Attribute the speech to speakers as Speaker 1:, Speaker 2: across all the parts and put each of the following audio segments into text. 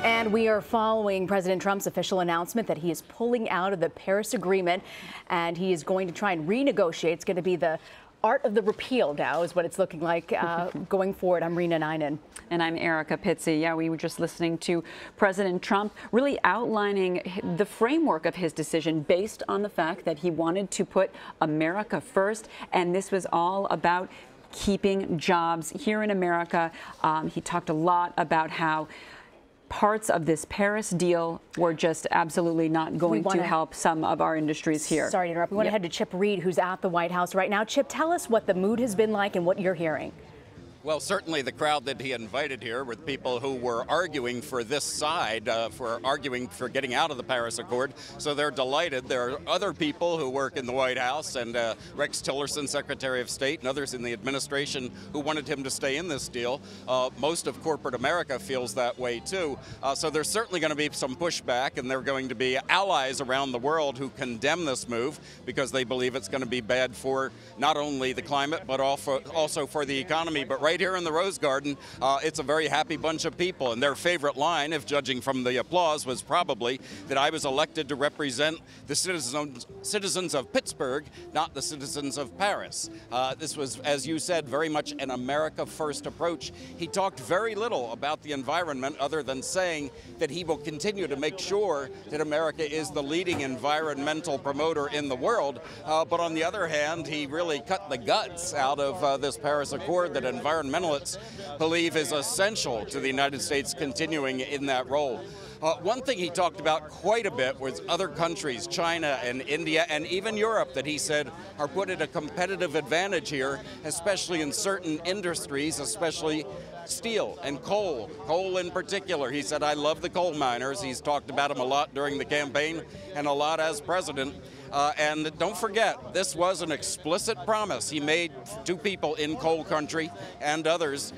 Speaker 1: And we are following President Trump's official announcement that he is pulling out of the Paris Agreement and he is going to try and renegotiate. It's going to be the art of the repeal now is what it's looking like going forward. I'm Rena Ninen.
Speaker 2: And I'm Erica Pizzi. Yeah, we were just listening to President Trump really outlining the framework of his decision based on the fact that he wanted to put America first. And this was all about keeping jobs here in America. He talked a lot about how parts of this Paris deal were just absolutely not going to help some of our industries here.
Speaker 1: Sorry to interrupt. We want to head to Chip Reid, who's at the White House right now. Chip, tell us what the mood has been like and what you're hearing.
Speaker 3: Well, certainly the crowd that he invited here with people who were arguing for this side, arguing for getting out of the Paris Accord. So they're delighted. There are other people who work in the White House and Rex Tillerson, Secretary of State, and others in the administration who wanted him to stay in this deal. Most of corporate America feels that way, too. So there's certainly going to be some pushback, and there are going to be allies around the world who condemn this move because they believe it's going to be bad for not only the climate, but also for the economy. But right here in the Rose Garden, it's a very happy bunch of people, and their favorite line, if judging from the applause, was probably that I was elected to represent the citizens of Pittsburgh, not the citizens of Paris. This was, as you said, very much an America First approach. He talked very little about the environment other than saying that he will continue to make sure that America is the leading environmental promoter in the world. But on the other hand, he really cut the guts out of this Paris Accord that environmentalists believe is essential to the United States continuing in that role. One thing he talked about quite a bit was other countries, China and India and even Europe, that he said are put at a competitive advantage here, especially in certain industries, especially steel and coal. Coal in particular. He said, I love the coal miners. He's talked about them a lot during the campaign and a lot as president. And don't forget, this was an explicit promise he made to people in coal country and others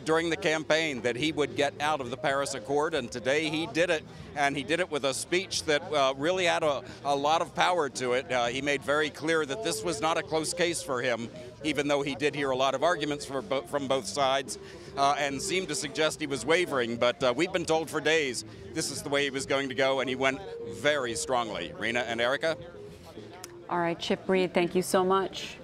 Speaker 3: during the campaign that he would get out of the Paris Accord, and today he did it, and he did it with a speech that really had a lot of power to it. He made very clear that this was not a close case for him, even though he did hear a lot of arguments from both sides and seemed to suggest he was wavering, but we've been told for days this is the way he was going to go, and he went very strongly. Rena and Erica?
Speaker 2: All right, Chip Reid, thank you so much.